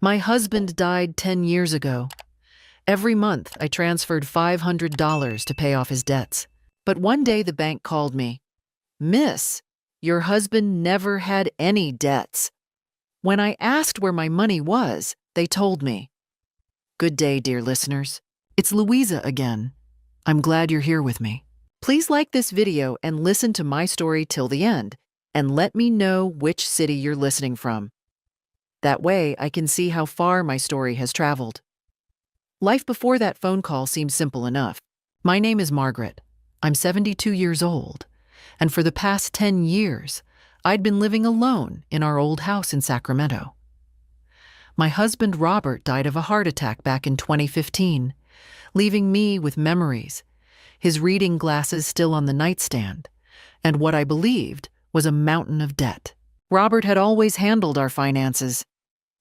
My husband died 10 years ago. Every month, I transferred $500 to pay off his debts. But one day the bank called me. Miss, your husband never had any debts. When I asked where my money was, they told me. Good day, dear listeners. It's Louisa again. I'm glad you're here with me. Please like this video and listen to my story till the end, and let me know which city you're listening from. That way, I can see how far my story has traveled. Life before that phone call seemed simple enough. My name is Margaret. I'm 72 years old, and for the past 10 years, I'd been living alone in our old house in Sacramento. My husband Robert died of a heart attack back in 2015, leaving me with memories, his reading glasses still on the nightstand, and what I believed was a mountain of debt. Robert had always handled our finances.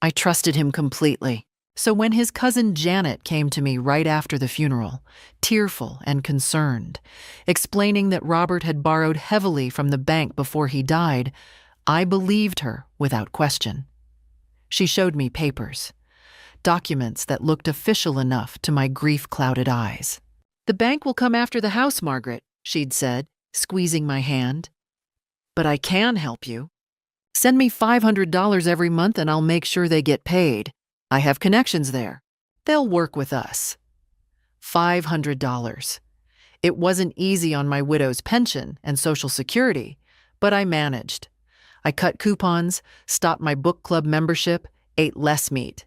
I trusted him completely. So when his cousin Janet came to me right after the funeral, tearful and concerned, explaining that Robert had borrowed heavily from the bank before he died, I believed her without question. She showed me papers, documents that looked official enough to my grief-clouded eyes. "The bank will come after the house, Margaret," she'd said, squeezing my hand. "But I can help you. Send me $500 every month and I'll make sure they get paid. I have connections there. They'll work with us." $500. It wasn't easy on my widow's pension and Social Security, but I managed. I cut coupons, stopped my book club membership, ate less meat.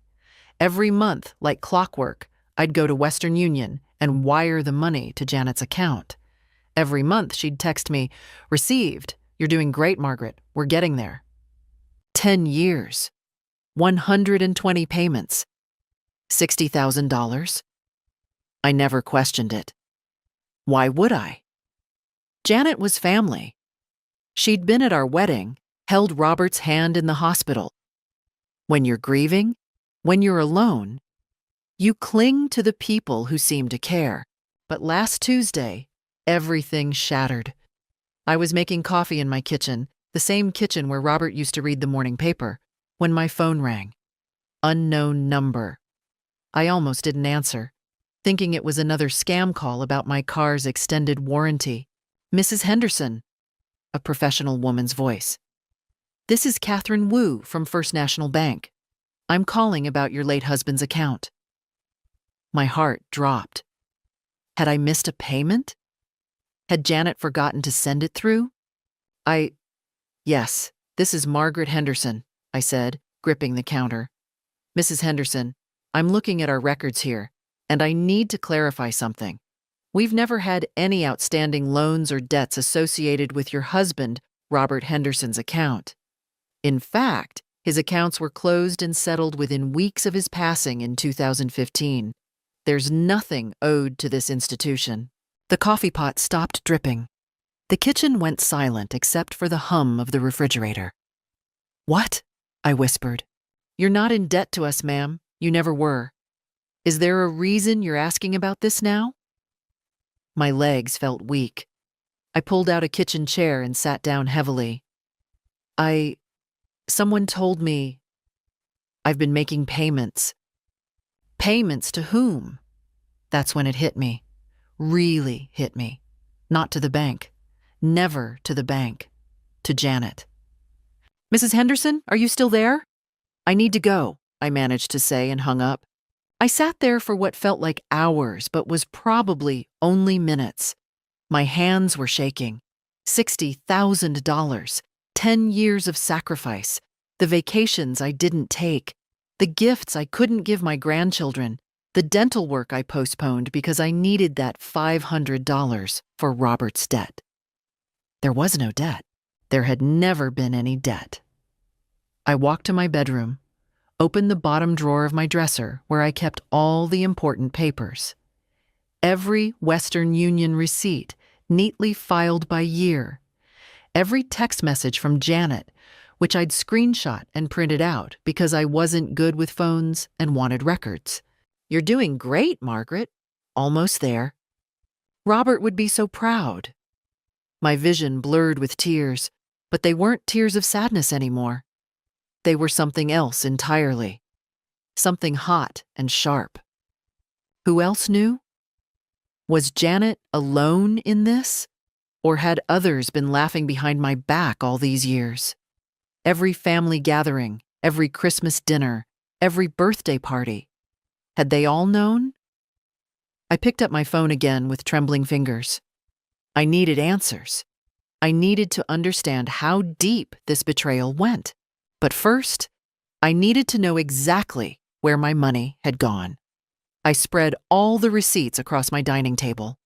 Every month, like clockwork, I'd go to Western Union and wire the money to Janet's account. Every month, she'd text me, "Received. You're doing great, Margaret. We're getting there." 10 years. 120 payments. $60,000. I never questioned it. Why would I? Janet was family. She'd been at our wedding, held Robert's hand in the hospital. When you're grieving, when you're alone, you cling to the people who seem to care. But last Tuesday, everything shattered. I was making coffee in my kitchen, the same kitchen where Robert used to read the morning paper, when my phone rang. Unknown number. I almost didn't answer, thinking it was another scam call about my car's extended warranty. "Mrs. Henderson," a professional woman's voice. "This is Catherine Wu from First National Bank. I'm calling about your late husband's account." My heart dropped. Had I missed a payment? Had Janet forgotten to send it through? "Yes, this is Margaret Henderson," I said, gripping the counter. "Mrs. Henderson, I'm looking at our records here, and I need to clarify something. We've never had any outstanding loans or debts associated with your husband, Robert Henderson's account. In fact, his accounts were closed and settled within weeks of his passing in 2015. There's nothing owed to this institution." The coffee pot stopped dripping. The kitchen went silent except for the hum of the refrigerator. "What?" I whispered. "You're not in debt to us, ma'am. You never were. Is there a reason you're asking about this now?" My legs felt weak. I pulled out a kitchen chair and sat down heavily. Someone told me I've been making payments." "Payments to whom?" That's when it hit me. Really hit me. Not to the bank. Never to the bank. To Janet. "Mrs. Henderson, are you still there?" "I need to go," I managed to say and hung up. I sat there for what felt like hours, but was probably only minutes. My hands were shaking. $60,000, 10 years of sacrifice, the vacations I didn't take, the gifts I couldn't give my grandchildren, the dental work I postponed because I needed that $500 for Robert's debt. There was no debt. There had never been any debt. I walked to my bedroom, opened the bottom drawer of my dresser where I kept all the important papers. Every Western Union receipt, neatly filed by year. Every text message from Janet, which I'd screenshot and printed out because I wasn't good with phones and wanted records. "You're doing great, Margaret. Almost there. Robert would be so proud." My vision blurred with tears, but they weren't tears of sadness anymore. They were something else entirely. something hot and sharp. Who else knew? Was Janet alone in this? Or had others been laughing behind my back all these years? Every family gathering, every Christmas dinner, every birthday party. Had they all known? I picked up my phone again with trembling fingers. I needed answers. I needed to understand how deep this betrayal went. But first, I needed to know exactly where my money had gone. I spread all the receipts across my dining table,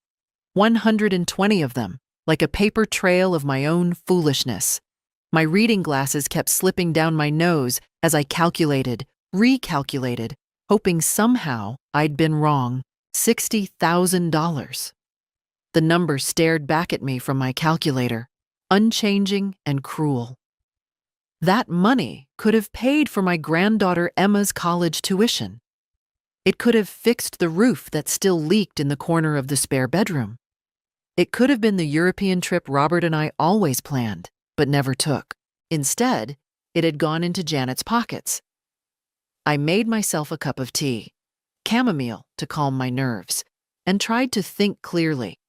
120 of them, like a paper trail of my own foolishness. My reading glasses kept slipping down my nose as I calculated, recalculated, hoping somehow I'd been wrong. $60,000. The number stared back at me from my calculator, unchanging and cruel. That money could have paid for my granddaughter Emma's college tuition. It could have fixed the roof that still leaked in the corner of the spare bedroom. It could have been the European trip Robert and I always planned, but never took. Instead, it had gone into Janet's pockets. I made myself a cup of tea, chamomile to calm my nerves, and tried to think clearly.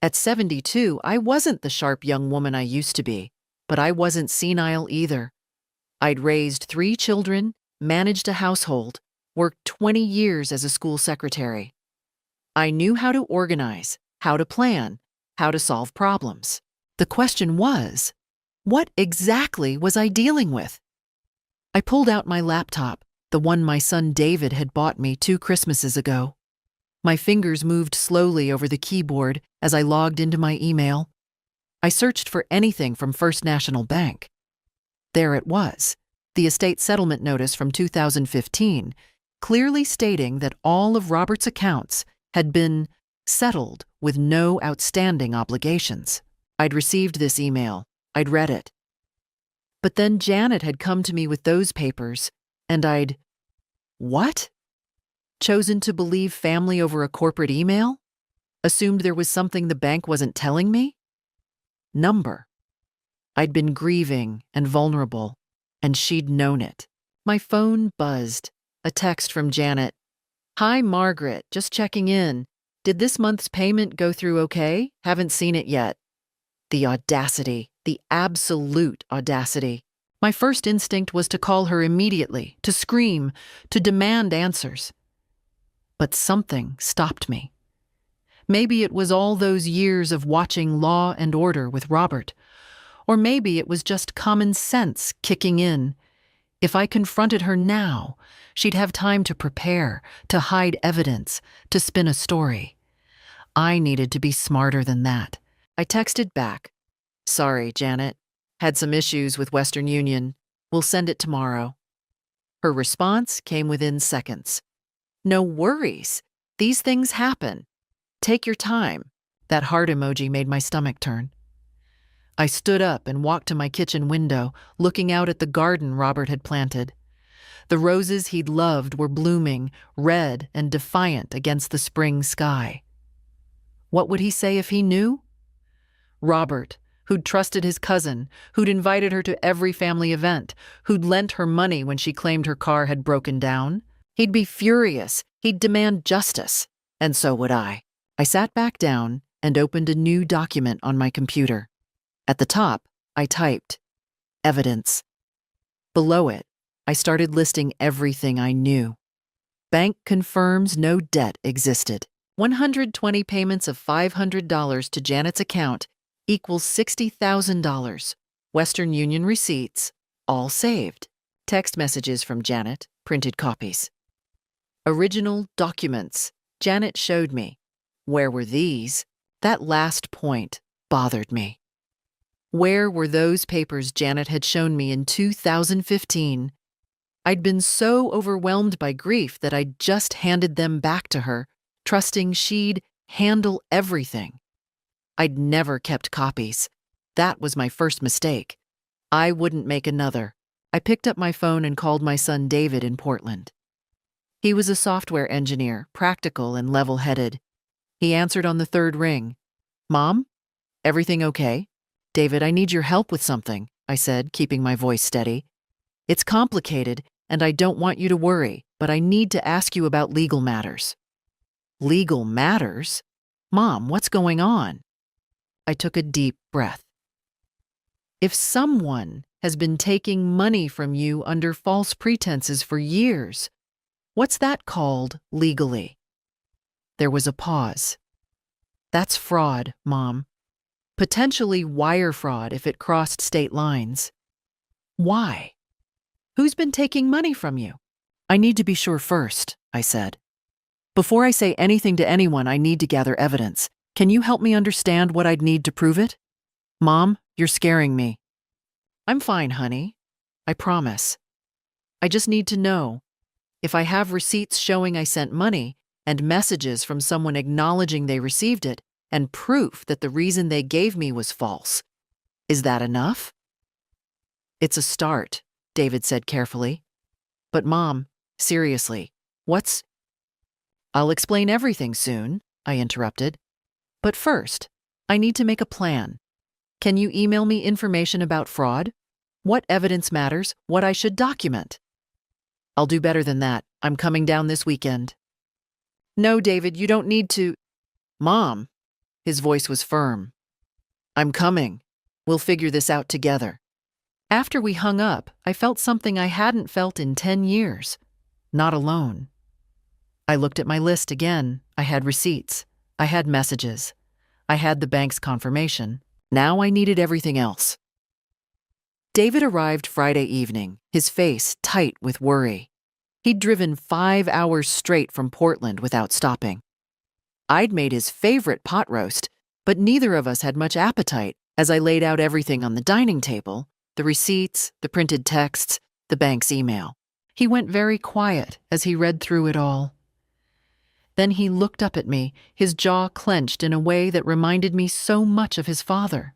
At 72, I wasn't the sharp young woman I used to be, but I wasn't senile either. I'd raised 3 children, managed a household, worked 20 years as a school secretary. I knew how to organize, how to plan, how to solve problems. The question was, what exactly was I dealing with? I pulled out my laptop, the one my son David had bought me 2 Christmases ago. My fingers moved slowly over the keyboard as I logged into my email. I searched for anything from First National Bank. There it was, the estate settlement notice from 2015, clearly stating that all of Robert's accounts had been settled with no outstanding obligations. I'd received this email. I'd read it. But then Janet had come to me with those papers, and I'd... What? Chosen to believe family over a corporate email? Assumed there was something the bank wasn't telling me? Number. I'd been grieving and vulnerable, and she'd known it. My phone buzzed. A text from Janet. Hi, Margaret, just checking in. Did this month's payment go through okay? Haven't seen it yet. The audacity, the absolute audacity. My first instinct was to call her immediately, to scream, to demand answers. But something stopped me. Maybe it was all those years of watching Law and Order with Robert. Or maybe it was just common sense kicking in. If I confronted her now, she'd have time to prepare, to hide evidence, to spin a story. I needed to be smarter than that. I texted back. Sorry, Janet. Had some issues with Western Union. We'll send it tomorrow. Her response came within seconds. No worries. These things happen. Take your time. That heart emoji made my stomach turn. I stood up and walked to my kitchen window, looking out at the garden Robert had planted. The roses he'd loved were blooming, red and defiant against the spring sky. What would he say if he knew? Robert, who'd trusted his cousin, who'd invited her to every family event, who'd lent her money when she claimed her car had broken down. He'd be furious. He'd demand justice. And so would I. I sat back down and opened a new document on my computer. At the top, I typed, evidence. Below it, I started listing everything I knew. Bank confirms no debt existed. 120 payments of $500 to Janet's account equals $60,000. Western Union receipts, all saved. Text messages from Janet, printed copies. Original documents, Janet showed me. Where were these? That last point bothered me. Where were those papers Janet had shown me in 2015? I'd been so overwhelmed by grief that I'd just handed them back to her, trusting she'd handle everything. I'd never kept copies. That was my first mistake. I wouldn't make another. I picked up my phone and called my son David in Portland. He was a software engineer, practical and level-headed. He answered on the third ring. Mom? Everything okay? David, I need your help with something, I said, keeping my voice steady. It's complicated. and I don't want you to worry, but I need to ask you about legal matters." "Legal matters? Mom, what's going on?" I took a deep breath. "If someone has been taking money from you under false pretenses for years, what's that called legally?" There was a pause. "That's fraud, Mom. Potentially wire fraud if it crossed state lines." "Why? Who's been taking money from you?" "I need to be sure first," I said. "Before I say anything to anyone, I need to gather evidence. Can you help me understand what I'd need to prove it?" "Mom, you're scaring me." "I'm fine, honey. I promise. I just need to know. If I have receipts showing I sent money, and messages from someone acknowledging they received it, and proof that the reason they gave me was false, is that enough?" "It's a start," David said carefully. "But Mom, seriously, what's—" "I'll explain everything soon," I interrupted. "But first, I need to make a plan. Can you email me information about fraud? What evidence matters, what I should document?" "I'll do better than that. I'm coming down this weekend." "No, David, you don't need to—" "Mom," his voice was firm. "I'm coming. We'll figure this out together." After we hung up, I felt something I hadn't felt in 10 years. Not alone. I looked at my list again. I had receipts. I had messages. I had the bank's confirmation. Now I needed everything else. David arrived Friday evening, his face tight with worry. He'd driven 5 hours straight from Portland without stopping. I'd made his favorite pot roast, but neither of us had much appetite as I laid out everything on the dining table, the receipts, the printed texts, the bank's email. He went very quiet as he read through it all. Then he looked up at me, his jaw clenched in a way that reminded me so much of his father.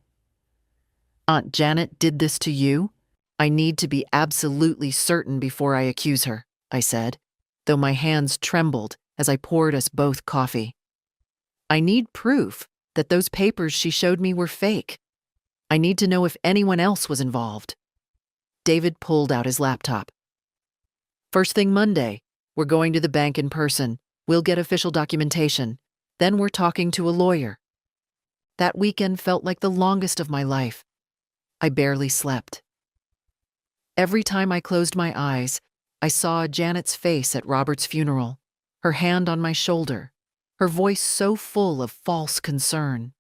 "Aunt Janet did this to you? I need to be absolutely certain before I accuse her," I said, though my hands trembled as I poured us both coffee. "I need proof that those papers she showed me were fake. I need to know if anyone else was involved." David pulled out his laptop. "First thing Monday, we're going to the bank in person. We'll get official documentation. Then we're talking to a lawyer." That weekend felt like the longest of my life. I barely slept. Every time I closed my eyes, I saw Janet's face at Robert's funeral, her hand on my shoulder, her voice so full of false concern.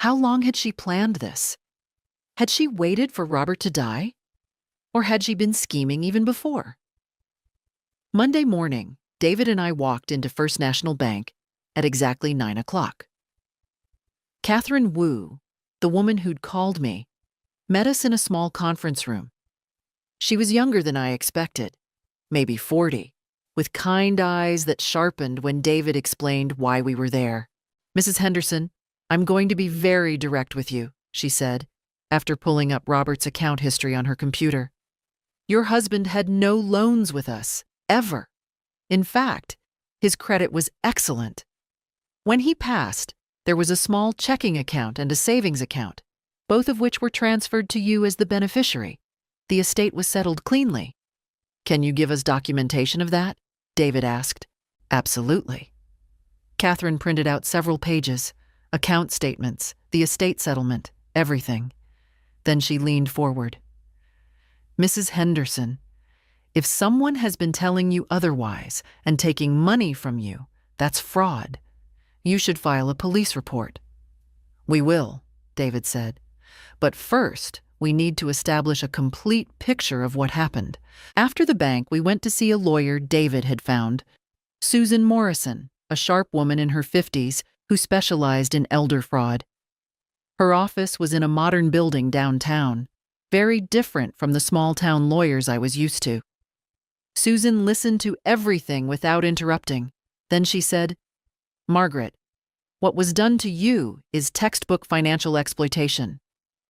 How long had she planned this? Had she waited for Robert to die? Or had she been scheming even before? Monday morning, David and I walked into First National Bank at exactly 9 o'clock. Catherine Wu, the woman who'd called me, met us in a small conference room. She was younger than I expected, maybe 40, with kind eyes that sharpened when David explained why we were there. "Mrs. Henderson, I'm going to be very direct with you," she said, after pulling up Robert's account history on her computer. "Your husband had no loans with us, ever. In fact, his credit was excellent. When he passed, there was a small checking account and a savings account, both of which were transferred to you as the beneficiary. The estate was settled cleanly." "Can you give us documentation of that?" David asked. "Absolutely." Catherine printed out several pages, account statements, the estate settlement, everything. Then she leaned forward. "Mrs. Henderson, if someone has been telling you otherwise and taking money from you, that's fraud. You should file a police report." "We will," David said. "But first, we need to establish a complete picture of what happened." After the bank, we went to see a lawyer David had found, Susan Morrison, a sharp woman in her 50s who specialized in elder fraud. Her office was in a modern building downtown, very different from the small-town lawyers I was used to. Susan listened to everything without interrupting. Then she said, "Margaret, what was done to you is textbook financial exploitation.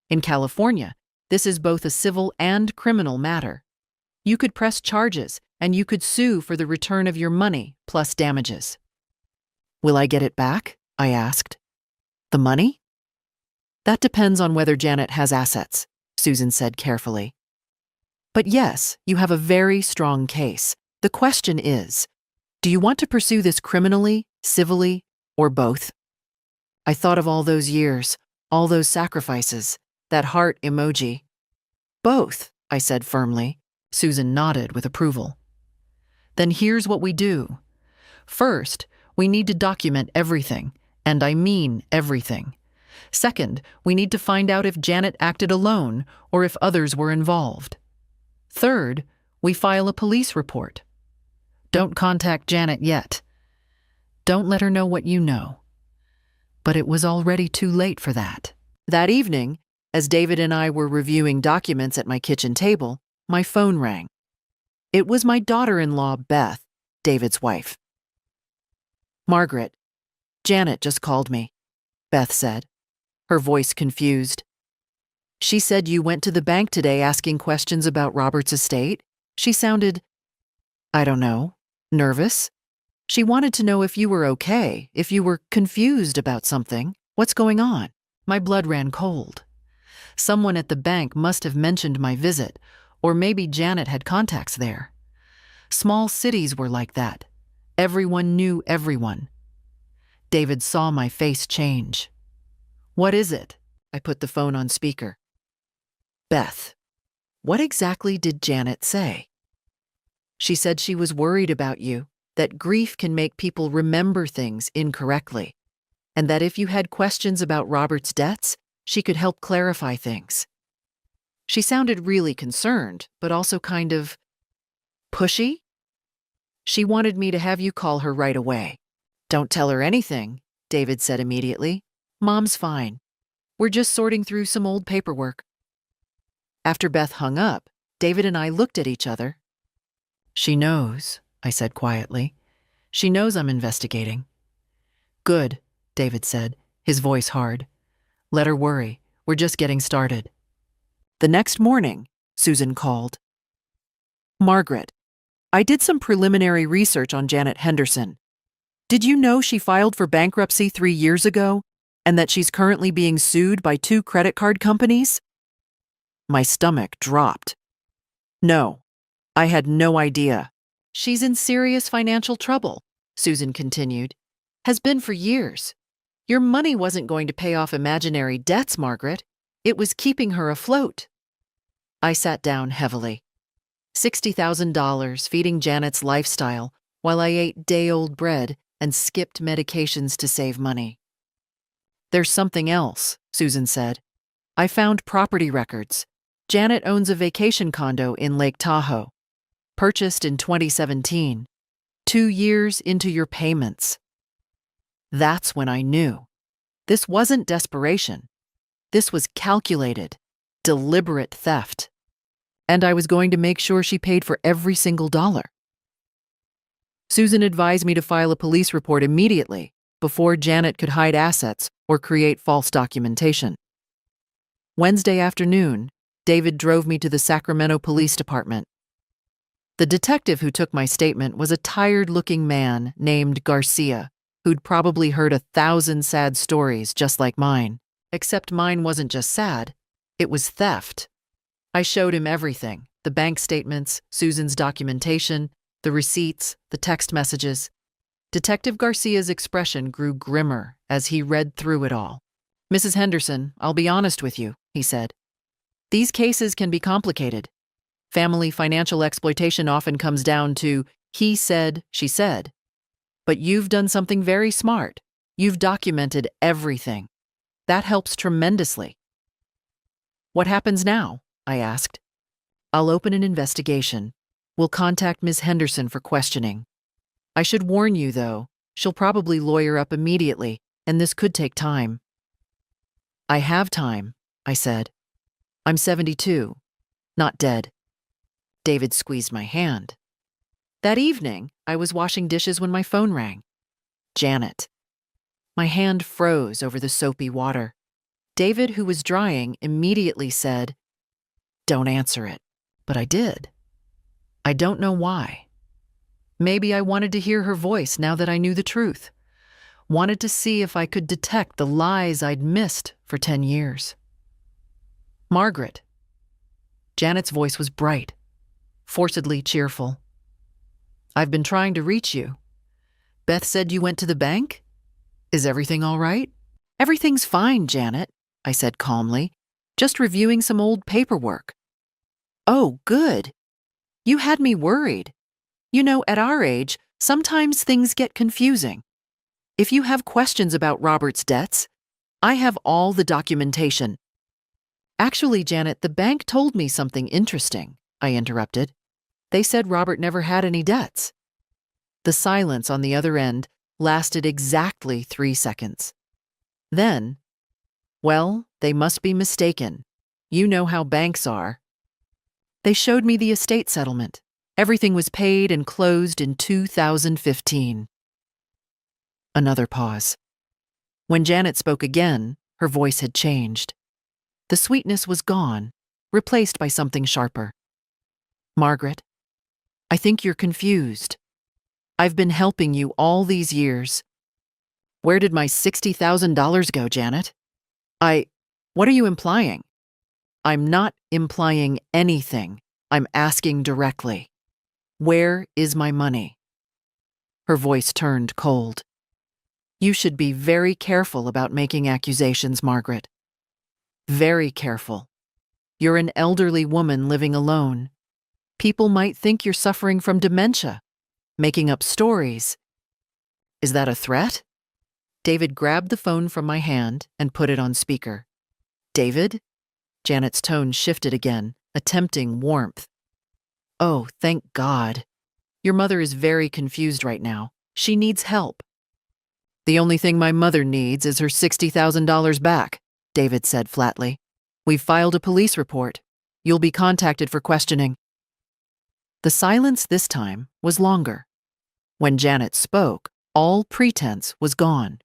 In California, this is both a civil and criminal matter. You could press charges, and you could sue for the return of your money plus damages." "Will I get it back?" I asked. "The money?" "That depends on whether Janet has assets," Susan said carefully. But yes, you have a very strong case. The question is, do you want to pursue this criminally, civilly, or both? I thought of all those years, all those sacrifices, that heart emoji. Both, I said firmly. Susan nodded with approval. Then here's what we do. First, we need to document everything, and I mean everything. Second, we need to find out if Janet acted alone or if others were involved. Third, we file a police report. Don't contact Janet yet. Don't let her know what you know. But it was already too late for that. That evening, as David and I were reviewing documents at my kitchen table, my phone rang. It was my daughter-in-law, Beth, David's wife. "Margaret, Janet just called me," Beth said, her voice confused. "She said you went to the bank today asking questions about Robert's estate. She sounded, I don't know, nervous. She wanted to know if you were okay, if you were confused about something. What's going on?" My blood ran cold. Someone at the bank must have mentioned my visit, or maybe Janet had contacts there. Small cities were like that. Everyone knew everyone. David saw my face change. "What is it?" I put the phone on speaker. "Beth, what exactly did Janet say?" "She said she was worried about you, that grief can make people remember things incorrectly, and that if you had questions about Robert's debts, she could help clarify things." She sounded really concerned, but also kind of pushy. "She wanted me to have you call her right away." "Don't tell her anything," David said immediately. "Mom's fine. We're just sorting through some old paperwork." After Beth hung up, David and I looked at each other. "She knows," I said quietly. "She knows I'm investigating." "Good," David said, his voice hard. "Let her worry. We're just getting started." The next morning, Susan called. "Margaret, I did some preliminary research on Janet Henderson. Did you know she filed for bankruptcy 3 years ago and that she's currently being sued by 2 credit card companies?" My stomach dropped. "No, I had no idea." "She's in serious financial trouble," Susan continued. "Has been for years. Your money wasn't going to pay off imaginary debts, Margaret. It was keeping her afloat." I sat down heavily. $60,000 feeding Janet's lifestyle while I ate day-old bread and skipped medications to save money. "There's something else," Susan said. "I found property records. Janet owns a vacation condo in Lake Tahoe. Purchased in 2017. 2 years into your payments." That's when I knew. This wasn't desperation. This was calculated, deliberate theft. And I was going to make sure she paid for every single dollar. Susan advised me to file a police report immediately, before Janet could hide assets or create false documentation. Wednesday afternoon, David drove me to the Sacramento Police Department. The detective who took my statement was a tired-looking man named Garcia, who'd probably heard 1,000 sad stories just like mine. Except mine wasn't just sad, it was theft. I showed him everything: the bank statements, Susan's documentation, the receipts, the text messages. Detective Garcia's expression grew grimmer as he read through it all. "Mrs. Henderson, I'll be honest with you," he said. "These cases can be complicated. Family financial exploitation often comes down to he said, she said. But you've done something very smart. You've documented everything. That helps tremendously." "What happens now?" I asked. "I'll open an investigation. We'll contact Ms. Henderson for questioning. I should warn you, though, she'll probably lawyer up immediately, and this could take time." "I have time," I said. "I'm 72, not dead." David squeezed my hand. That evening, I was washing dishes when my phone rang. Janet. My hand froze over the soapy water. David, who was drying, immediately said, "Don't answer it." But I did. I don't know why. Maybe I wanted to hear her voice now that I knew the truth. Wanted to see if I could detect the lies I'd missed for 10 years. "Margaret." Janet's voice was bright, forcedly cheerful. "I've been trying to reach you. Beth said you went to the bank? Is everything all right?" "Everything's fine, Janet," I said calmly. "Just reviewing some old paperwork." "Oh, good. You had me worried. You know, at our age, sometimes things get confusing. If you have questions about Robert's debts, I have all the documentation." "Actually, Janet, the bank told me something interesting," I interrupted. "They said Robert never had any debts." The silence on the other end lasted exactly 3 seconds. Then, "Well, they must be mistaken. You know how banks are." They showed me the estate settlement. Everything was paid and closed in 2015. Another pause. When Janet spoke again, her voice had changed. The sweetness was gone, replaced by something sharper. "Margaret, I think you're confused. I've been helping you all these years." "Where did my $60,000 go, Janet?" What are you implying?" "I'm not implying anything. I'm asking directly. Where is my money?" Her voice turned cold. "You should be very careful about making accusations, Margaret. Very careful. You're an elderly woman living alone. People might think you're suffering from dementia, making up stories." "Is that a threat?" David grabbed the phone from my hand and put it on speaker. "David?" Janet's tone shifted again, attempting warmth. "Oh, thank God. Your mother is very confused right now. She needs help." "The only thing my mother needs is her $60,000 back," David said flatly. "We've filed a police report. You'll be contacted for questioning." The silence this time was longer. When Janet spoke, all pretense was gone.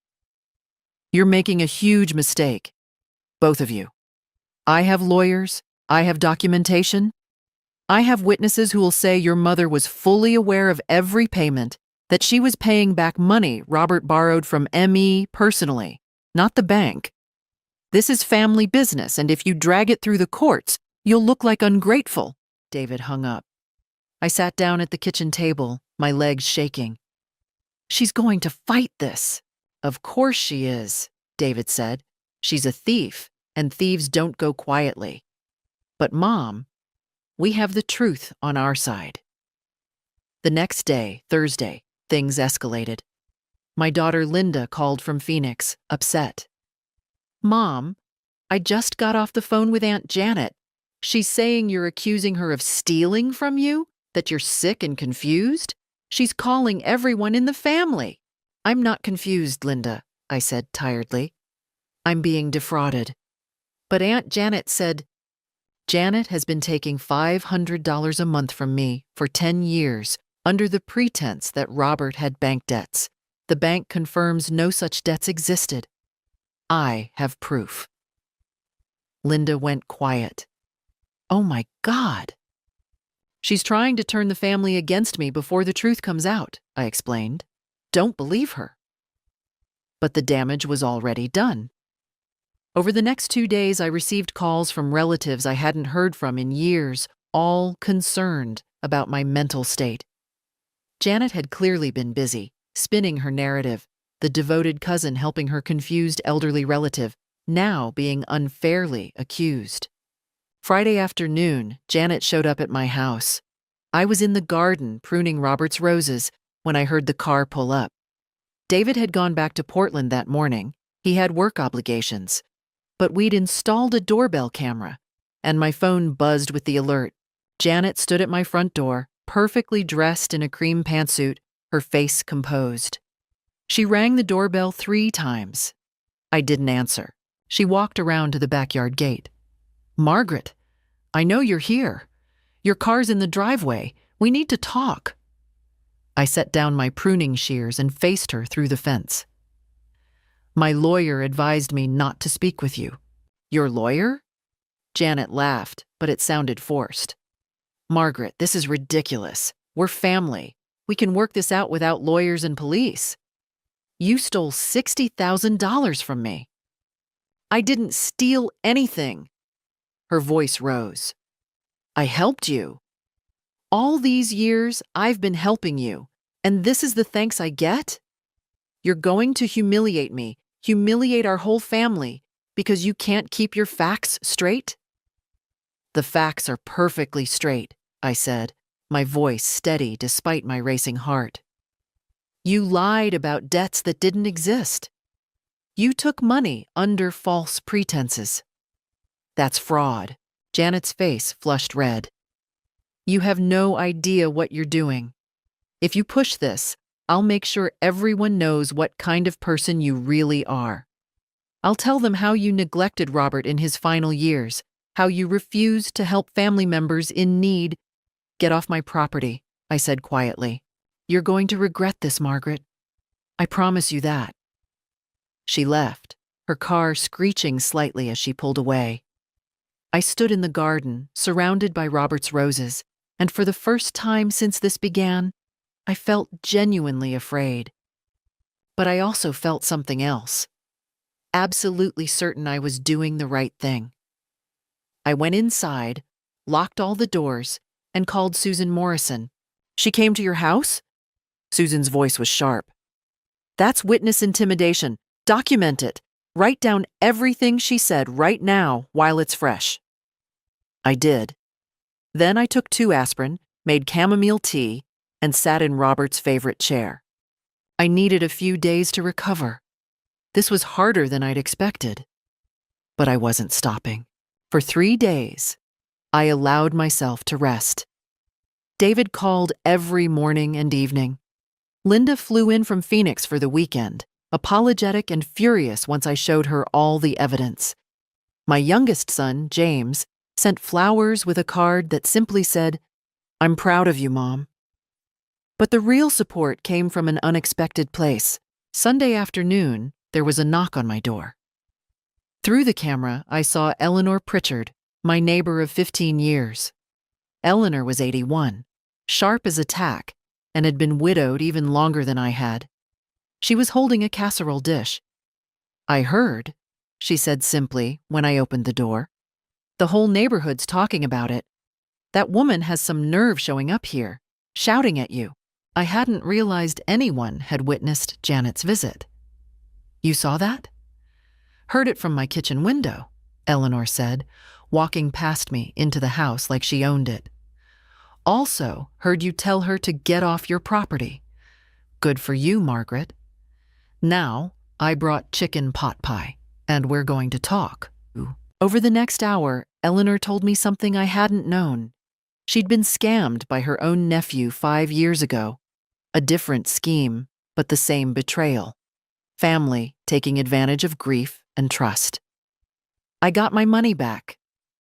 "You're making a huge mistake. Both of you. I have lawyers. I have documentation. I have witnesses who will say your mother was fully aware of every payment, that she was paying back money Robert borrowed from M.E. personally, not the bank. This is family business, and if you drag it through the courts, you'll look like ungrateful." David hung up. I sat down at the kitchen table, my legs shaking. "She's going to fight this." "Of course she is," David said. "She's a thief, and thieves don't go quietly. But Mom, we have the truth on our side." The next day, Thursday, things escalated. My daughter Linda called from Phoenix, upset. "Mom, I just got off the phone with Aunt Janet. She's saying you're accusing her of stealing from you, that you're sick and confused. She's calling everyone in the family." "I'm not confused, Linda," I said tiredly. "I'm being defrauded." "But Aunt Janet said—" "Janet has been taking $500 a month from me for 10 years under the pretense that Robert had bank debts. The bank confirms no such debts existed. I have proof." Linda went quiet. "Oh my God." "She's trying to turn the family against me before the truth comes out," I explained. "Don't believe her." But the damage was already done. Over the next 2 days, I received calls from relatives I hadn't heard from in years, all concerned about my mental state. Janet had clearly been busy, spinning her narrative, the devoted cousin helping her confused elderly relative, now being unfairly accused. Friday afternoon, Janet showed up at my house. I was in the garden pruning Robert's roses when I heard the car pull up. David had gone back to Portland that morning. He had work obligations. But we'd installed a doorbell camera, and my phone buzzed with the alert. Janet stood at my front door, perfectly dressed in a cream pantsuit, her face composed. She rang the doorbell 3 times. I didn't answer. She walked around to the backyard gate. "Margaret, I know you're here. Your car's in the driveway. We need to talk." I set down my pruning shears and faced her through the fence. "My lawyer advised me not to speak with you." "Your lawyer?" Janet laughed, but it sounded forced. "Margaret, this is ridiculous. We're family. We can work this out without lawyers and police. You stole $60,000 from me." "I didn't steal anything." Her voice rose. "I helped you." All these years, I've been helping you, and this is the thanks I get? You're going to humiliate me, humiliate our whole family, because you can't keep your facts straight? The facts are perfectly straight, I said, my voice steady despite my racing heart. You lied about debts that didn't exist. You took money under false pretenses. That's fraud. Janet's face flushed red. You have no idea what you're doing. If you push this, I'll make sure everyone knows what kind of person you really are. I'll tell them how you neglected Robert in his final years, how you refused to help family members in need. Get off my property, I said quietly. You're going to regret this, Margaret. I promise you that. She left, her car screeching slightly as she pulled away. I stood in the garden, surrounded by Robert's roses, and for the first time since this began, I felt genuinely afraid. But I also felt something else. Absolutely certain I was doing the right thing. I went inside, locked all the doors, and called Susan Morrison. She came to your house? Susan's voice was sharp. That's witness intimidation. Document it. Write down everything she said right now while it's fresh. I did. Then I took 2 aspirin, made chamomile tea, and sat in Robert's favorite chair. I needed a few days to recover. This was harder than I'd expected. But I wasn't stopping. For 3 days, I allowed myself to rest. David called every morning and evening. Linda flew in from Phoenix for the weekend, apologetic and furious once I showed her all the evidence. My youngest son, James, sent flowers with a card that simply said, "I'm proud of you, Mom." But the real support came from an unexpected place. Sunday afternoon, there was a knock on my door. Through the camera, I saw Eleanor Pritchard, my neighbor of 15 years. Eleanor was 81, sharp as a tack, and had been widowed even longer than I had. She was holding a casserole dish. "I heard," she said simply when I opened the door. "The whole neighborhood's talking about it. That woman has some nerve showing up here, shouting at you." I hadn't realized anyone had witnessed Janet's visit. "You saw that?" "Heard it from my kitchen window," Eleanor said, walking past me into the house like she owned it. "Also heard you tell her to get off your property. Good for you, Margaret. Now, I brought chicken pot pie, and we're going to talk." Over the next hour, Eleanor told me something I hadn't known. She'd been scammed by her own nephew 5 years ago. A different scheme, but the same betrayal. Family taking advantage of grief and trust. "I got my money back,"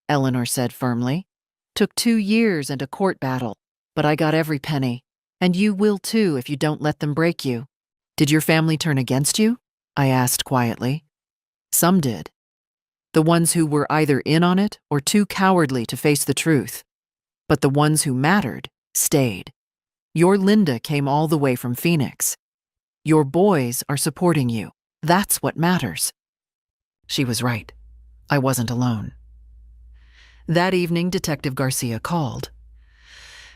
Eleanor said firmly. "Took 2 years and a court battle, but I got every penny, and you will too if you don't let them break you." "Did your family turn against you?" I asked quietly. "Some did. The ones who were either in on it or too cowardly to face the truth. But the ones who mattered stayed. Your Linda came all the way from Phoenix. Your boys are supporting you. That's what matters." She was right. I wasn't alone. That evening, Detective Garcia called.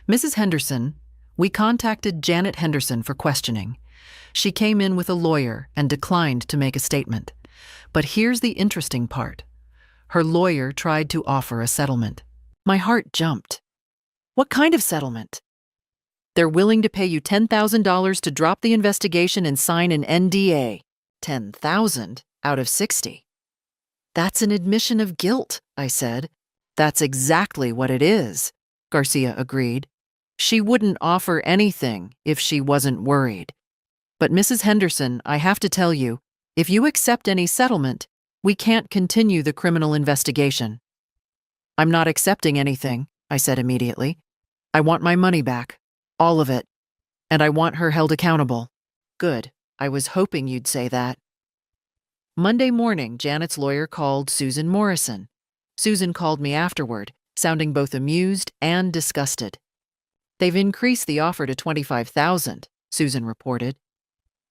"Mrs. Henderson, we contacted Janet Henderson for questioning. She came in with a lawyer and declined to make a statement. But here's the interesting part. Her lawyer tried to offer a settlement." My heart jumped. "What kind of settlement?" "They're willing to pay you $10,000 to drop the investigation and sign an NDA. 10,000 out of 60. "That's an admission of guilt," I said. "That's exactly what it is," Garcia agreed. "She wouldn't offer anything if she wasn't worried. But Mrs. Henderson, I have to tell you, if you accept any settlement, we can't continue the criminal investigation." "I'm not accepting anything," I said immediately. "I want my money back. All of it. And I want her held accountable." "Good. I was hoping you'd say that." Monday morning, Janet's lawyer called Susan Morrison. Susan called me afterward, sounding both amused and disgusted. "They've increased the offer to $25,000, Susan reported.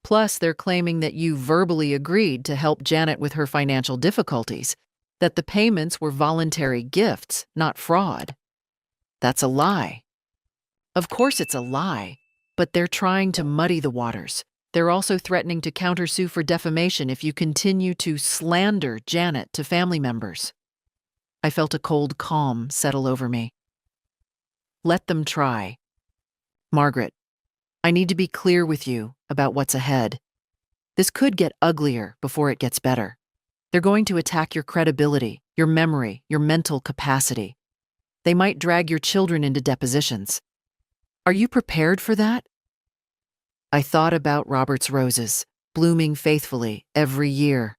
Plus, they're claiming that you verbally agreed to help Janet with her financial difficulties, that the payments were voluntary gifts, not fraud." "That's a lie." Of course it's a lie, but they're trying to muddy the waters. They're also threatening to countersue for defamation if you continue to slander Janet to family members. I felt a cold calm settle over me. Let them try. Margaret, I need to be clear with you about what's ahead. This could get uglier before it gets better. They're going to attack your credibility, your memory, your mental capacity. They might drag your children into depositions. Are you prepared for that? I thought about Robert's roses, blooming faithfully every year.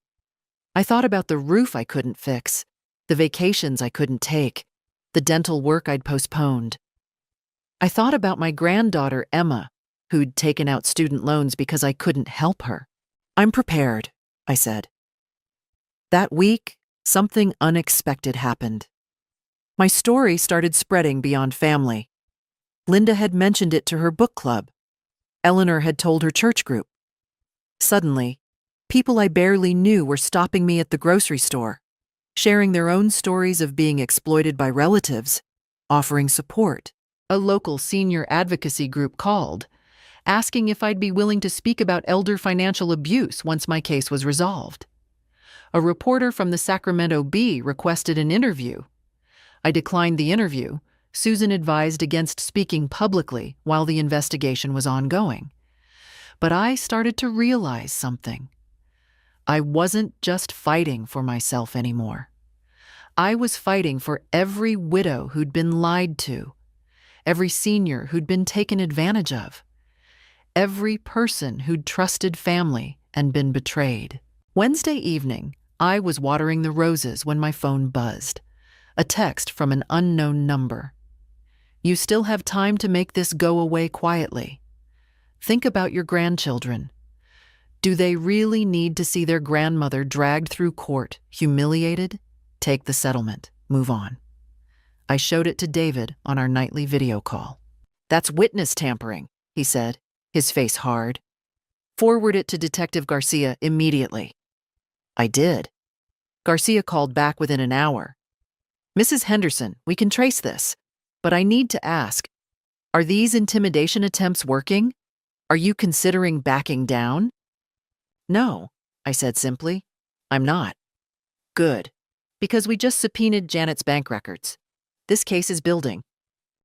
I thought about the roof I couldn't fix, the vacations I couldn't take, the dental work I'd postponed. I thought about my granddaughter, Emma, who'd taken out student loans because I couldn't help her. I'm prepared, I said. That week, something unexpected happened. My story started spreading beyond family. Linda had mentioned it to her book club. Eleanor had told her church group. Suddenly, people I barely knew were stopping me at the grocery store, sharing their own stories of being exploited by relatives, offering support. A local senior advocacy group called, asking if I'd be willing to speak about elder financial abuse once my case was resolved. A reporter from the Sacramento Bee requested an interview. I declined the interview. Susan advised against speaking publicly while the investigation was ongoing. But I started to realize something. I wasn't just fighting for myself anymore. I was fighting for every widow who'd been lied to, every senior who'd been taken advantage of, every person who'd trusted family and been betrayed. Wednesday evening, I was watering the roses when my phone buzzed. A text from an unknown number. You still have time to make this go away quietly. Think about your grandchildren. Do they really need to see their grandmother dragged through court, humiliated? Take the settlement. Move on. I showed it to David on our nightly video call. That's witness tampering, he said, his face hard. Forward it to Detective Garcia immediately. I did. Garcia called back within an hour. Mrs. Henderson, we can trace this, but I need to ask, are these intimidation attempts working? Are you considering backing down? No, I said simply. I'm not. Good, because we just subpoenaed Janet's bank records. This case is building.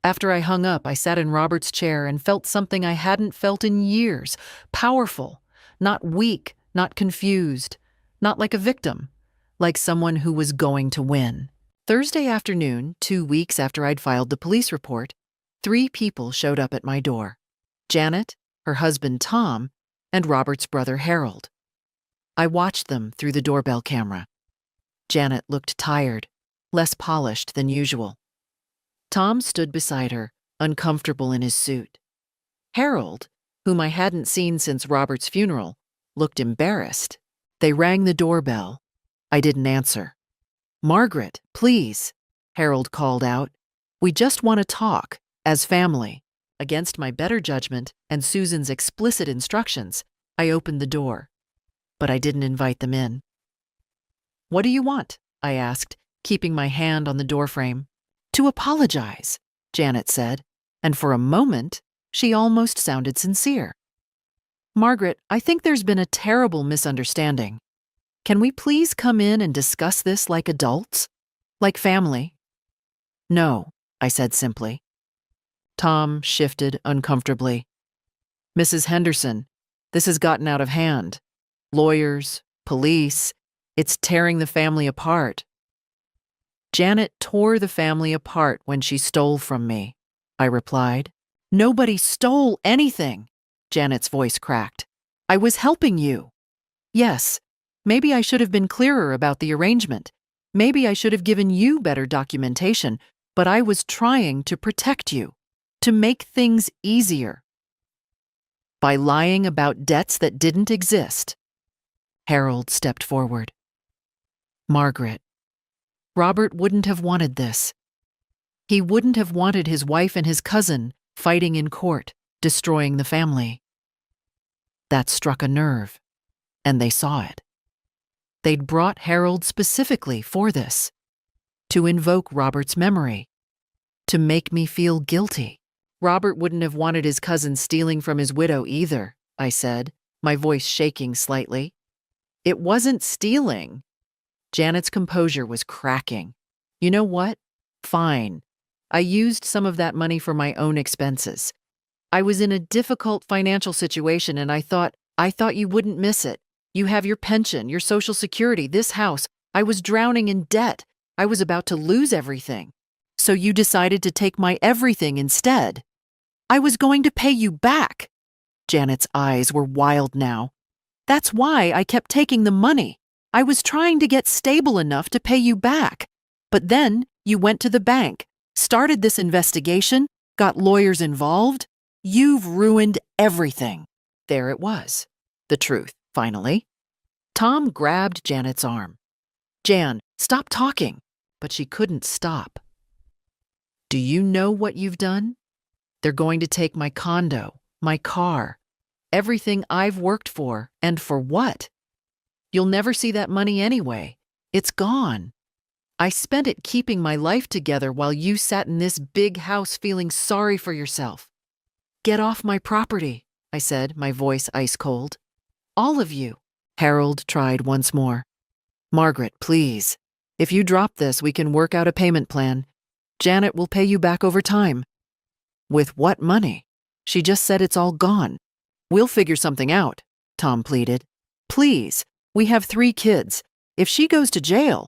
After I hung up, I sat in Robert's chair and felt something I hadn't felt in years. Powerful, not weak, not confused, not like a victim, like someone who was going to win. Thursday afternoon, 2 weeks after I'd filed the police report, 3 people showed up at my door. Janet, her husband Tom, and Robert's brother Harold. I watched them through the doorbell camera. Janet looked tired, less polished than usual. Tom stood beside her, uncomfortable in his suit. Harold, whom I hadn't seen since Robert's funeral, looked embarrassed. They rang the doorbell. I didn't answer. Margaret, please, Harold called out. We just want to talk, as family. Against my better judgment and Susan's explicit instructions, I opened the door. But I didn't invite them in. What do you want? I asked, keeping my hand on the doorframe. To apologize, Janet said, and for a moment, she almost sounded sincere. Margaret, I think there's been a terrible misunderstanding. Can we please come in and discuss this like adults? Like family? No, I said simply. Tom shifted uncomfortably. Mrs. Henderson, this has gotten out of hand. Lawyers, police, it's tearing the family apart. Janet tore the family apart when she stole from me, I replied. Nobody stole anything, Janet's voice cracked. I was helping you. Yes, maybe I should have been clearer about the arrangement. Maybe I should have given you better documentation, but I was trying to protect you, to make things easier. By lying about debts that didn't exist. Harold stepped forward. Margaret, Robert wouldn't have wanted this. He wouldn't have wanted his wife and his cousin fighting in court, destroying the family. That struck a nerve, and they saw it. They'd brought Harold specifically for this, to invoke Robert's memory, to make me feel guilty. Robert wouldn't have wanted his cousin stealing from his widow either, I said, my voice shaking slightly. It wasn't stealing. Janet's composure was cracking. You know what? Fine. I used some of that money for my own expenses. I was in a difficult financial situation and I thought you wouldn't miss it. You have your pension, your Social Security, this house. I was drowning in debt. I was about to lose everything. So you decided to take my everything instead. I was going to pay you back. Janet's eyes were wild now. That's why I kept taking the money. I was trying to get stable enough to pay you back. But then you went to the bank, started this investigation, got lawyers involved. You've ruined everything. There it was. The truth, finally. Tom grabbed Janet's arm. Jan, stop talking. But she couldn't stop. Do you know what you've done? They're going to take my condo, my car, everything I've worked for, and for what? You'll never see that money anyway. It's gone. I spent it keeping my life together while you sat in this big house feeling sorry for yourself. Get off my property, I said, my voice ice cold. All of you. Harold tried once more. Margaret, please. If you drop this, we can work out a payment plan. Janet will pay you back over time. With what money? She just said it's all gone. We'll figure something out, Tom pleaded. Please, we have 3 kids. If she goes to jail.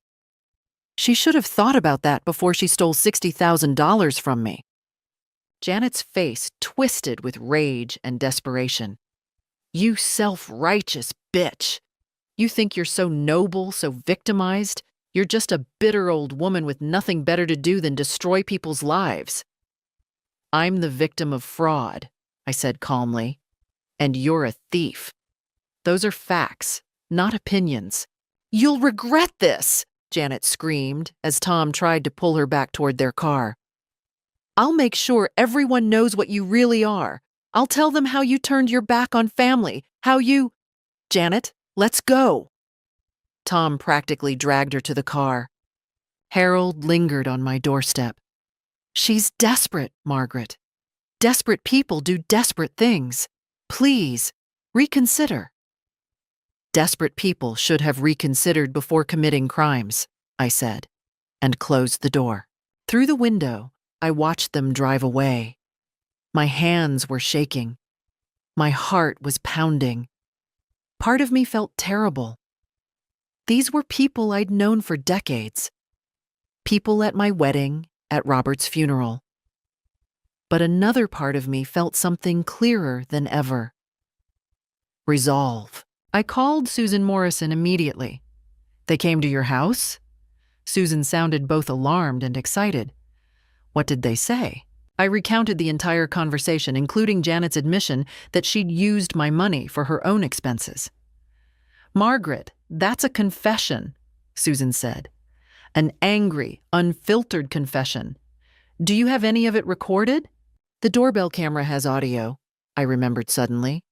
She should have thought about that before she stole $60,000 from me. Janet's face twisted with rage and desperation. You self-righteous bitch. You think you're so noble, so victimized? You're just a bitter old woman with nothing better to do than destroy people's lives. I'm the victim of fraud, I said calmly, and you're a thief. Those are facts, not opinions. You'll regret this, Janet screamed as Tom tried to pull her back toward their car. I'll make sure everyone knows what you really are. I'll tell them how you turned your back on family, how you… Janet, let's go. Tom practically dragged her to the car. Harold lingered on my doorstep. She's desperate, Margaret. Desperate people do desperate things. Please, reconsider. Desperate people should have reconsidered before committing crimes, I said, and closed the door. Through the window, I watched them drive away. My hands were shaking. My heart was pounding. Part of me felt terrible. These were people I'd known for decades. People at my wedding, at Robert's funeral. But another part of me felt something clearer than ever. Resolve. I called Susan Morrison immediately. They came to your house? Susan sounded both alarmed and excited. What did they say? I recounted the entire conversation, including Janet's admission that she'd used my money for her own expenses. Margaret, that's a confession, Susan said. An angry, unfiltered confession. Do you have any of it recorded? The doorbell camera has audio, I remembered suddenly.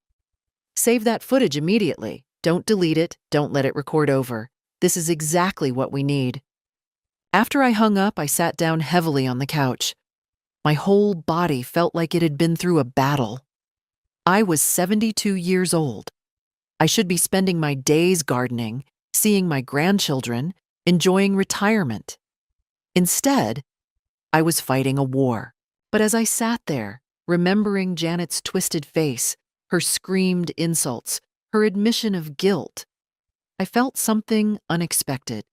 Save that footage immediately. Don't delete it. Don't let it record over. This is exactly what we need. After I hung up, I sat down heavily on the couch. My whole body felt like it had been through a battle. I was 72 years old. I should be spending my days gardening, seeing my grandchildren, enjoying retirement. Instead, I was fighting a war. But as I sat there, remembering Janet's twisted face, her screamed insults, her admission of guilt, I felt something unexpected.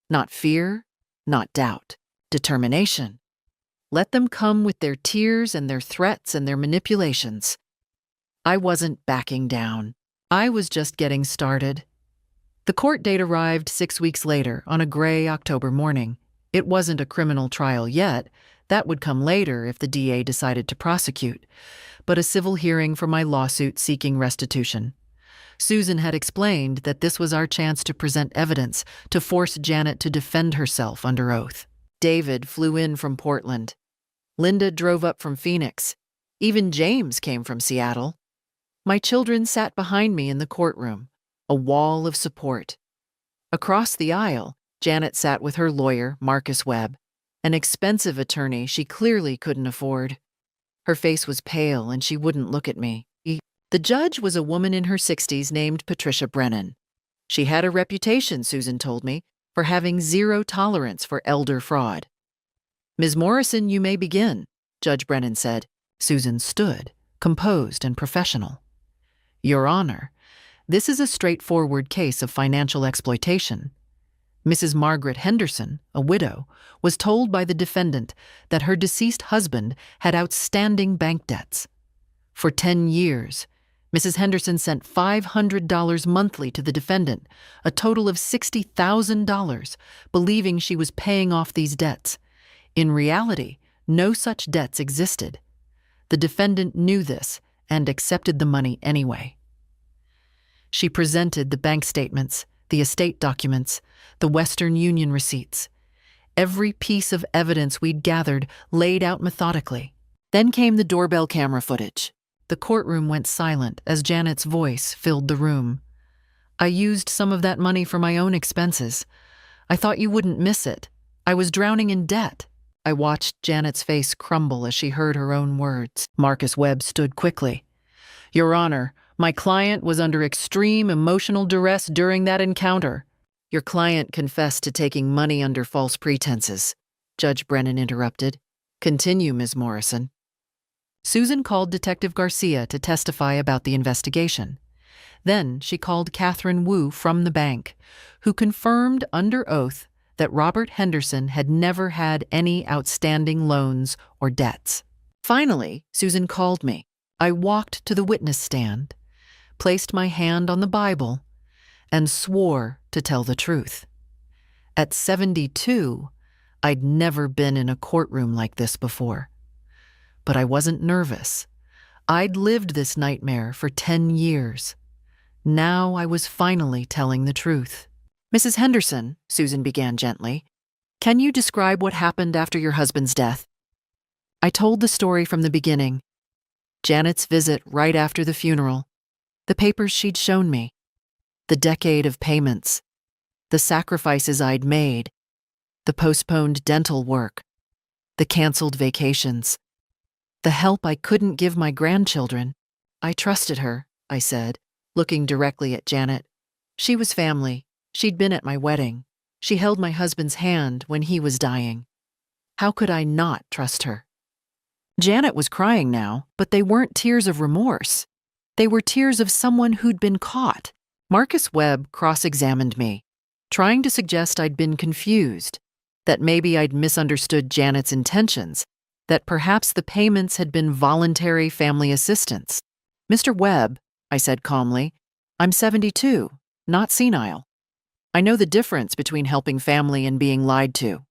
Not fear, not doubt, determination. Let them come with their tears and their threats and their manipulations. I wasn't backing down. I was just getting started. The court date arrived 6 weeks later on a gray October morning. It wasn't a criminal trial yet. That would come later if the DA decided to prosecute, but a civil hearing for my lawsuit seeking restitution. Susan had explained that this was our chance to present evidence to force Janet to defend herself under oath. David flew in from Portland. Linda drove up from Phoenix. Even James came from Seattle. My children sat behind me in the courtroom, a wall of support. Across the aisle, Janet sat with her lawyer, Marcus Webb, an expensive attorney she clearly couldn't afford. Her face was pale and she wouldn't look at me. The judge was a woman in her 60s named Patricia Brennan. She had a reputation, Susan told me, for having zero tolerance for elder fraud. Ms. Morrison, you may begin, Judge Brennan said. Susan stood, composed and professional. Your Honor, this is a straightforward case of financial exploitation. Mrs. Margaret Henderson, a widow, was told by the defendant that her deceased husband had outstanding bank debts. For 10 years, Mrs. Henderson sent $500 monthly to the defendant, a total of $60,000, believing she was paying off these debts. In reality, no such debts existed. The defendant knew this and accepted the money anyway. She presented the bank statements, the estate documents, the Western Union receipts. Every piece of evidence we'd gathered laid out methodically. Then came the doorbell camera footage. The courtroom went silent as Janet's voice filled the room. I used some of that money for my own expenses. I thought you wouldn't miss it. I was drowning in debt. I watched Janet's face crumble as she heard her own words. Marcus Webb stood quickly. Your Honor, my client was under extreme emotional duress during that encounter. Your client confessed to taking money under false pretenses, Judge Brennan interrupted. Continue, Ms. Morrison. Susan called Detective Garcia to testify about the investigation. Then she called Catherine Wu from the bank, who confirmed under oath that Robert Henderson had never had any outstanding loans or debts. Finally, Susan called me. I walked to the witness stand, placed my hand on the Bible, and swore to tell the truth. At 72, I'd never been in a courtroom like this before. But I wasn't nervous. I'd lived this nightmare for 10 years. Now I was finally telling the truth. Mrs. Henderson, Susan began gently, can you describe what happened after your husband's death? I told the story from the beginning. Janet's visit right after the funeral, the papers she'd shown me, the decade of payments, the sacrifices I'd made, the postponed dental work, the canceled vacations, the help I couldn't give my grandchildren. I trusted her, I said, looking directly at Janet. She was family. She'd been at my wedding. She held my husband's hand when he was dying. How could I not trust her? Janet was crying now, but they weren't tears of remorse. They were tears of someone who'd been caught. Marcus Webb cross-examined me, trying to suggest I'd been confused, that maybe I'd misunderstood Janet's intentions, that perhaps the payments had been voluntary family assistance. Mr. Webb, I said calmly, I'm 72, not senile. I know the difference between helping family and being lied to.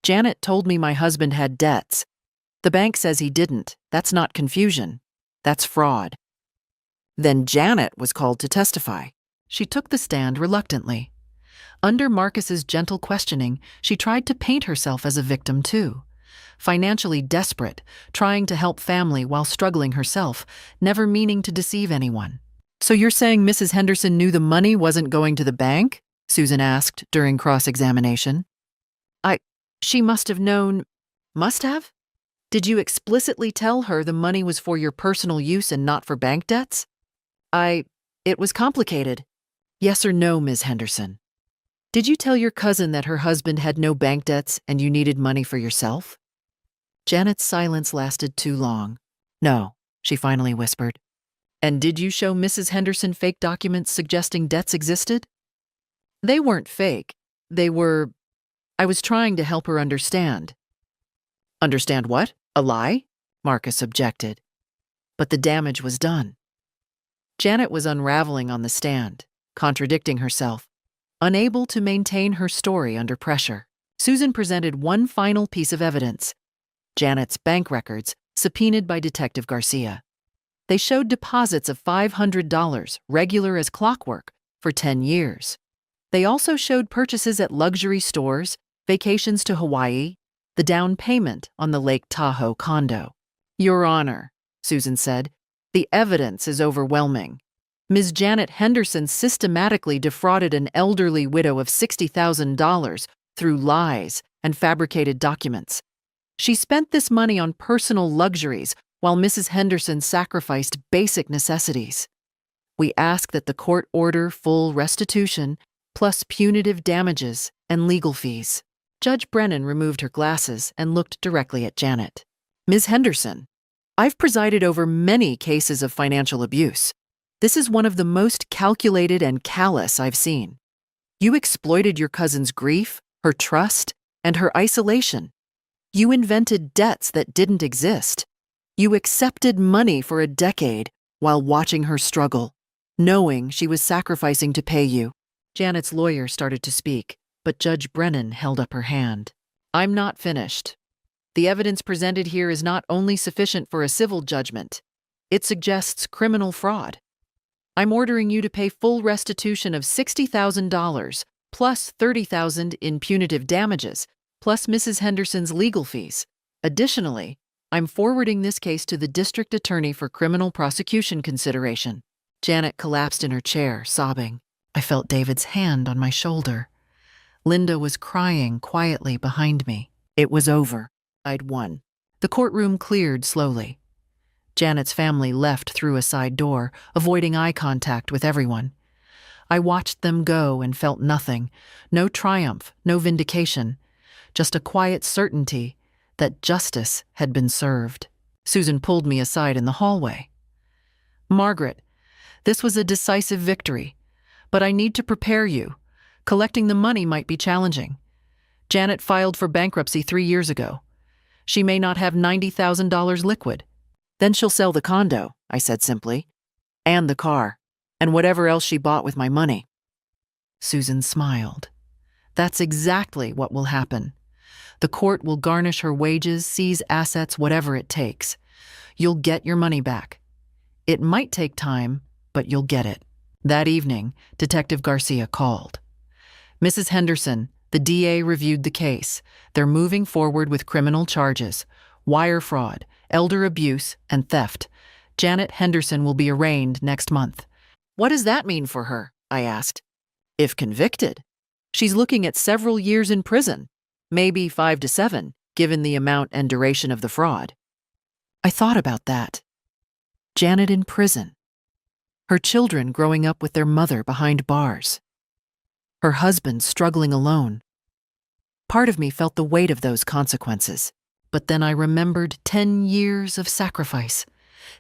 Janet told me my husband had debts. The bank says he didn't. That's not confusion. That's fraud. Then Janet was called to testify. She took the stand reluctantly. Under Marcus's gentle questioning, she tried to paint herself as a victim too. Financially desperate, trying to help family while struggling herself, never meaning to deceive anyone. So you're saying Mrs. Henderson knew the money wasn't going to the bank? Susan asked during cross-examination. She must have known. Must have? Did you explicitly tell her the money was for your personal use and not for bank debts? It was complicated. Yes or no, Ms. Henderson? Did you tell your cousin that her husband had no bank debts and you needed money for yourself? Janet's silence lasted too long. No, she finally whispered. And did you show Mrs. Henderson fake documents suggesting debts existed? They weren't fake. They were... I was trying to help her understand. Understand what? A lie? Marcus objected. But the damage was done. Janet was unraveling on the stand, contradicting herself, unable to maintain her story under pressure. Susan presented one final piece of evidence: Janet's bank records, subpoenaed by Detective Garcia. They showed deposits of $500, regular as clockwork, for 10 years. They also showed purchases at luxury stores, vacations to Hawaii, the down payment on the Lake Tahoe condo. Your Honor, Susan said, the evidence is overwhelming. Ms. Janet Henderson systematically defrauded an elderly widow of $60,000 through lies and fabricated documents. She spent this money on personal luxuries while Mrs. Henderson sacrificed basic necessities. We ask that the court order full restitution, plus punitive damages and legal fees. Judge Brennan removed her glasses and looked directly at Janet. Ms. Henderson, I've presided over many cases of financial abuse. This is one of the most calculated and callous I've seen. You exploited your cousin's grief, her trust, and her isolation. You invented debts that didn't exist. You accepted money for a decade while watching her struggle, knowing she was sacrificing to pay you. Janet's lawyer started to speak, but Judge Brennan held up her hand. I'm not finished. The evidence presented here is not only sufficient for a civil judgment, it suggests criminal fraud. I'm ordering you to pay full restitution of $60,000 plus $30,000 in punitive damages, plus Mrs. Henderson's legal fees. Additionally, I'm forwarding this case to the district attorney for criminal prosecution consideration. Janet collapsed in her chair, sobbing. I felt David's hand on my shoulder. Linda was crying quietly behind me. It was over. I'd won. The courtroom cleared slowly. Janet's family left through a side door, avoiding eye contact with everyone. I watched them go and felt nothing. No triumph, no vindication. Just a quiet certainty that justice had been served. Susan pulled me aside in the hallway. Margaret, this was a decisive victory, but I need to prepare you. Collecting the money might be challenging. Janet filed for bankruptcy 3 years ago. She may not have $90,000 liquid. Then she'll sell the condo, I said simply, and the car, and whatever else she bought with my money. Susan smiled. That's exactly what will happen. The court will garnish her wages, seize assets, whatever it takes. You'll get your money back. It might take time, but you'll get it. That evening, Detective Garcia called. Mrs. Henderson, the DA reviewed the case. They're moving forward with criminal charges, wire fraud, elder abuse, and theft. Janet Henderson will be arraigned next month. What does that mean for her? I asked. If convicted, she's looking at several years in prison, maybe 5 to 7, given the amount and duration of the fraud. I thought about that. Janet in prison. Her children growing up with their mother behind bars. Her husband struggling alone. Part of me felt the weight of those consequences, but then I remembered 10 years of sacrifice,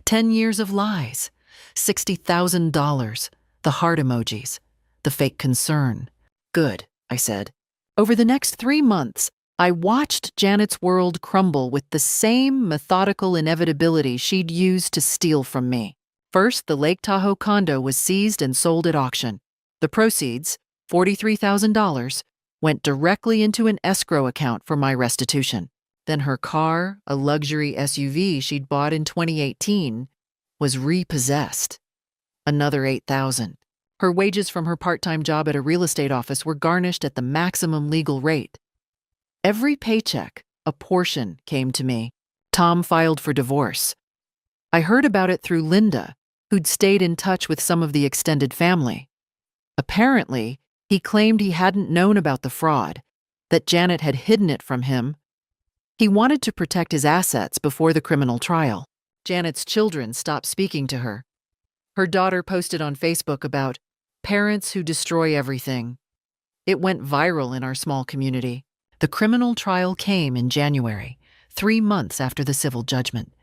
10 years of lies, $60,000, the heart emojis, the fake concern. Good, I said. Over the next 3 months, I watched Janet's world crumble with the same methodical inevitability she'd used to steal from me. First, the Lake Tahoe condo was seized and sold at auction. The proceeds, $43,000, went directly into an escrow account for my restitution. Then her car, a luxury SUV she'd bought in 2018, was repossessed. Another $8,000. Her wages from her part-time job at a real estate office were garnished at the maximum legal rate. Every paycheck, a portion came to me. Tom filed for divorce. I heard about it through Linda, who'd stayed in touch with some of the extended family. Apparently, he claimed he hadn't known about the fraud, that Janet had hidden it from him. He wanted to protect his assets before the criminal trial. Janet's children stopped speaking to her. Her daughter posted on Facebook about parents who destroy everything. It went viral in our small community. The criminal trial came in January, 3 months after the civil judgment.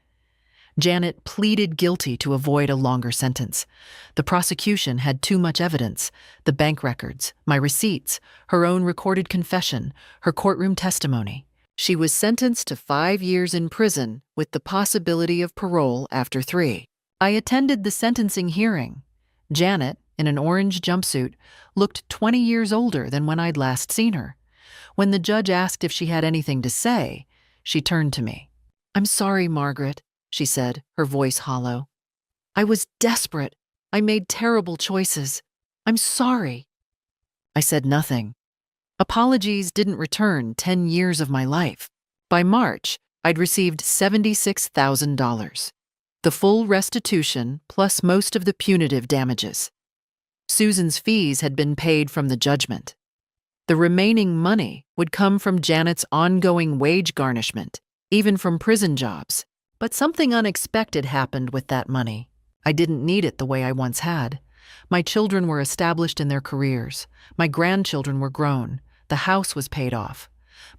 Janet pleaded guilty to avoid a longer sentence. The prosecution had too much evidence: the bank records, my receipts, her own recorded confession, her courtroom testimony. She was sentenced to 5 years in prison with the possibility of parole after 3. I attended the sentencing hearing. Janet, in an orange jumpsuit, looked 20 years older than when I'd last seen her. When the judge asked if she had anything to say, she turned to me. "I'm sorry, Margaret," she said, her voice hollow. "I was desperate. I made terrible choices. I'm sorry." I said nothing. Apologies didn't return 10 years of my life. By March, I'd received $76,000. The full restitution plus most of the punitive damages. Susan's fees had been paid from the judgment. The remaining money would come from Janet's ongoing wage garnishment, even from prison jobs. But something unexpected happened with that money. I didn't need it the way I once had. My children were established in their careers. My grandchildren were grown. The house was paid off.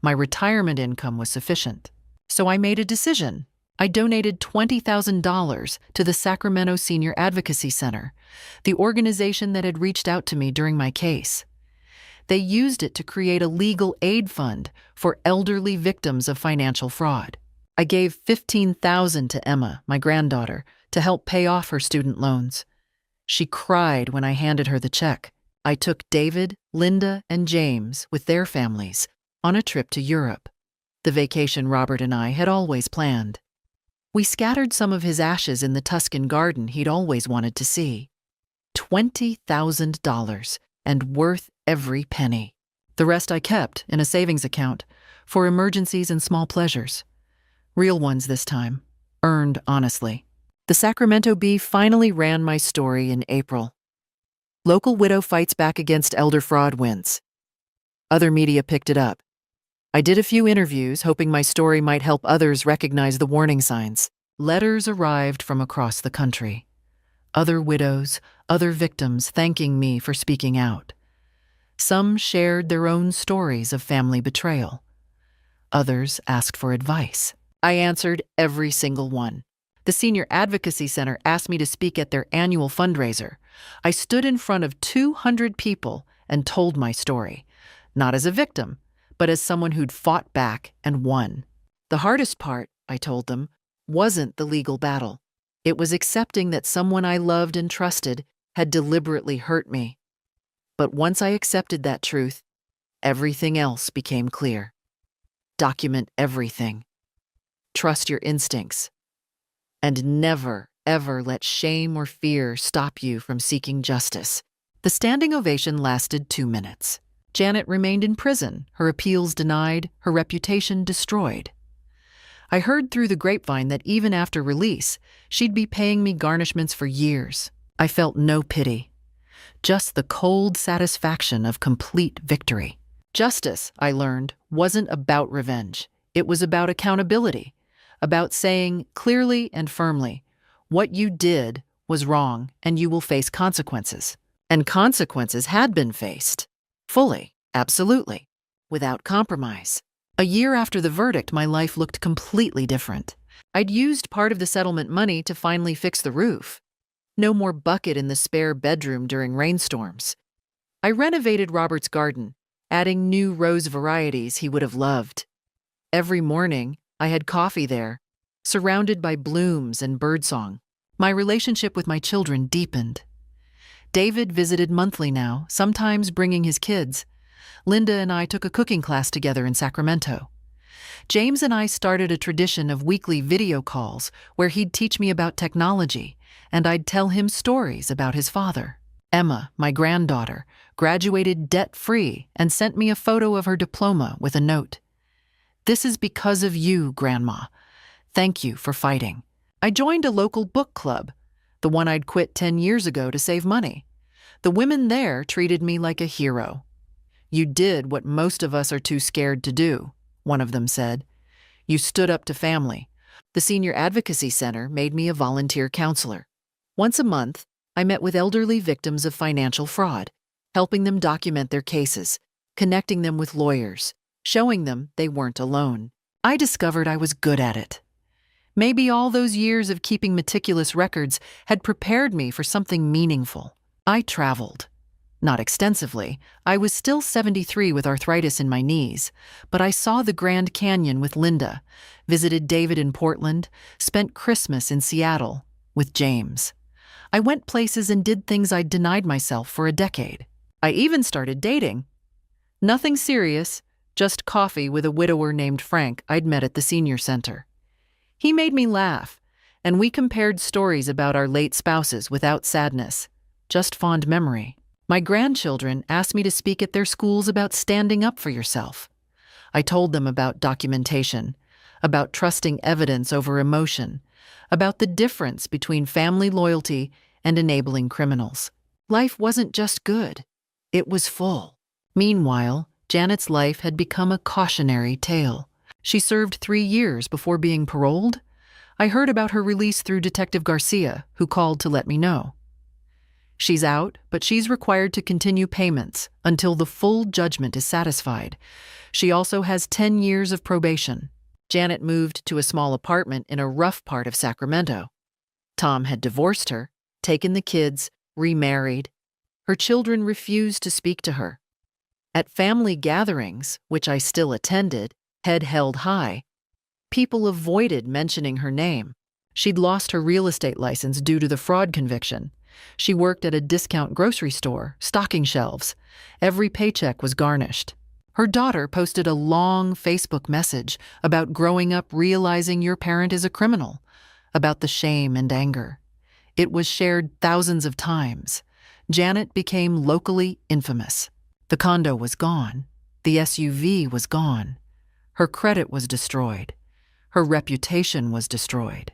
My retirement income was sufficient. So I made a decision. I donated $20,000 to the Sacramento Senior Advocacy Center, the organization that had reached out to me during my case. They used it to create a legal aid fund for elderly victims of financial fraud. I gave $15,000 to Emma, my granddaughter, to help pay off her student loans. She cried when I handed her the check. I took David, Linda, and James, with their families, on a trip to Europe, the vacation Robert and I had always planned. We scattered some of his ashes in the Tuscan garden he'd always wanted to see. $20,000, and worth every penny. The rest I kept in a savings account for emergencies and small pleasures. Real ones this time, earned honestly. The Sacramento Bee finally ran my story in April. Local widow fights back against elder fraud wins. Other media picked it up. I did a few interviews, hoping my story might help others recognize the warning signs. Letters arrived from across the country. Other widows, other victims thanking me for speaking out. Some shared their own stories of family betrayal. Others asked for advice. I answered every single one. The Senior Advocacy Center asked me to speak at their annual fundraiser. I stood in front of 200 people and told my story, not as a victim, but as someone who'd fought back and won. The hardest part, I told them, wasn't the legal battle. It was accepting that someone I loved and trusted had deliberately hurt me. But once I accepted that truth, everything else became clear. Document everything. Trust your instincts. And never, ever let shame or fear stop you from seeking justice. The standing ovation lasted 2 minutes. Janet remained in prison, her appeals denied, her reputation destroyed. I heard through the grapevine that even after release, she'd be paying me garnishments for years. I felt no pity, just the cold satisfaction of complete victory. Justice, I learned, wasn't about revenge. It was about accountability, about saying clearly and firmly, what you did was wrong and you will face consequences. And consequences had been faced. Fully, absolutely, without compromise. A year after the verdict, my life looked completely different. I'd used part of the settlement money to finally fix the roof. No more bucket in the spare bedroom during rainstorms. I renovated Robert's garden, adding new rose varieties he would have loved. Every morning, I had coffee there, surrounded by blooms and birdsong. My relationship with my children deepened. David visited monthly now, sometimes bringing his kids. Linda and I took a cooking class together in Sacramento. James and I started a tradition of weekly video calls where he'd teach me about technology, and I'd tell him stories about his father. Emma, my granddaughter, graduated debt-free and sent me a photo of her diploma with a note. "This is because of you, Grandma. Thank you for fighting." I joined a local book club, the one I'd quit 10 years ago to save money. The women there treated me like a hero. "You did what most of us are too scared to do," one of them said. "You stood up to family." The Senior Advocacy Center made me a volunteer counselor. Once a month, I met with elderly victims of financial fraud, helping them document their cases, connecting them with lawyers, showing them they weren't alone. I discovered I was good at it. Maybe all those years of keeping meticulous records had prepared me for something meaningful. I traveled. Not extensively. I was still 73 with arthritis in my knees, but I saw the Grand Canyon with Linda, visited David in Portland, spent Christmas in Seattle with James. I went places and did things I'd denied myself for a decade. I even started dating. Nothing serious, just coffee with a widower named Frank I'd met at the senior center. He made me laugh, and we compared stories about our late spouses without sadness, just fond memory. My grandchildren asked me to speak at their schools about standing up for yourself. I told them about documentation, about trusting evidence over emotion, about the difference between family loyalty and enabling criminals. Life wasn't just good, it was full. Meanwhile, Janet's life had become a cautionary tale. She served 3 years before being paroled. I heard about her release through Detective Garcia, who called to let me know. She's out, but she's required to continue payments until the full judgment is satisfied. She also has 10 years of probation. Janet moved to a small apartment in a rough part of Sacramento. Tom had divorced her, taken the kids, remarried. Her children refused to speak to her. At family gatherings, which I still attended, head held high, people avoided mentioning her name. She'd lost her real estate license due to the fraud conviction. She worked at a discount grocery store, stocking shelves. Every paycheck was garnished. Her daughter posted a long Facebook message about growing up realizing your parent is a criminal, about the shame and anger. It was shared thousands of times. Janet became locally infamous. The condo was gone. The SUV was gone. Her credit was destroyed. Her reputation was destroyed.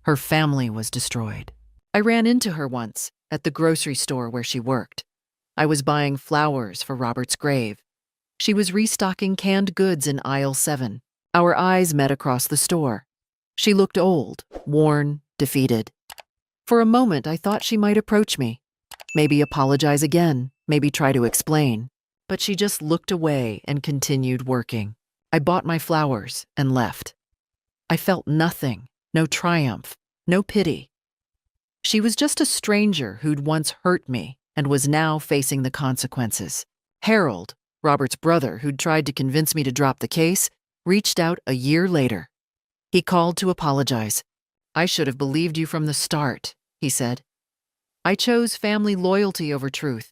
Her family was destroyed. I ran into her once at the grocery store where she worked. I was buying flowers for Robert's grave. She was restocking canned goods in aisle 7. Our eyes met across the store. She looked old, worn, defeated. For a moment, I thought she might approach me. Maybe apologize again, maybe try to explain. But she just looked away and continued working. I bought my flowers and left. I felt nothing, no triumph, no pity. She was just a stranger who'd once hurt me and was now facing the consequences. Harold, Robert's brother, who'd tried to convince me to drop the case, reached out a year later. He called to apologize. "I should have believed you from the start," he said. "I chose family loyalty over truth.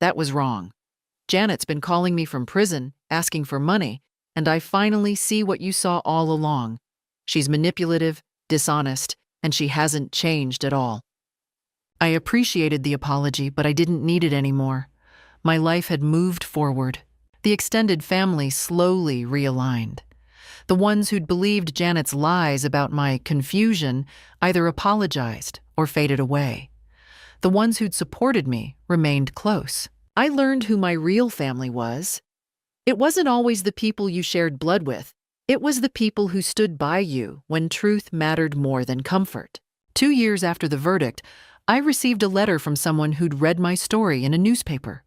That was wrong. Janet's been calling me from prison, asking for money, and I finally see what you saw all along. She's manipulative, dishonest, and she hasn't changed at all." I appreciated the apology, but I didn't need it anymore. My life had moved forward. The extended family slowly realigned. The ones who'd believed Janet's lies about my confusion either apologized or faded away. The ones who'd supported me remained close. I learned who my real family was. It wasn't always the people you shared blood with. It was the people who stood by you when truth mattered more than comfort. 2 years after the verdict, I received a letter from someone who'd read my story in a newspaper.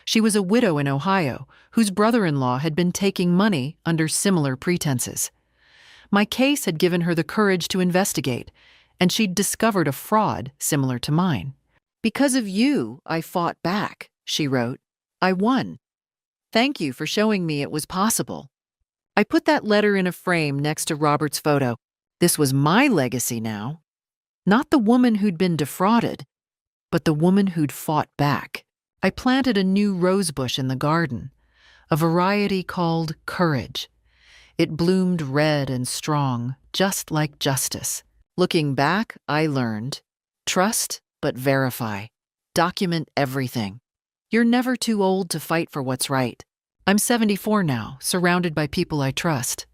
She was a widow in Ohio whose brother-in-law had been taking money under similar pretenses. My case had given her the courage to investigate, and she'd discovered a fraud similar to mine. "Because of you, I fought back," she wrote. "I won. Thank you for showing me it was possible." I put that letter in a frame next to Robert's photo. This was my legacy now. Not the woman who'd been defrauded, but the woman who'd fought back. I planted a new rosebush in the garden, a variety called Courage. It bloomed red and strong, just like justice. Looking back, I learned, trust but verify. Document everything. You're never too old to fight for what's right. I'm 74 now, surrounded by people I trust.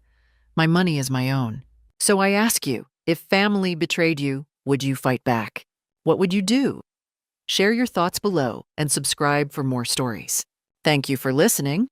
My money is my own. So I ask you, if family betrayed you, would you fight back? What would you do? Share your thoughts below and subscribe for more stories. Thank you for listening.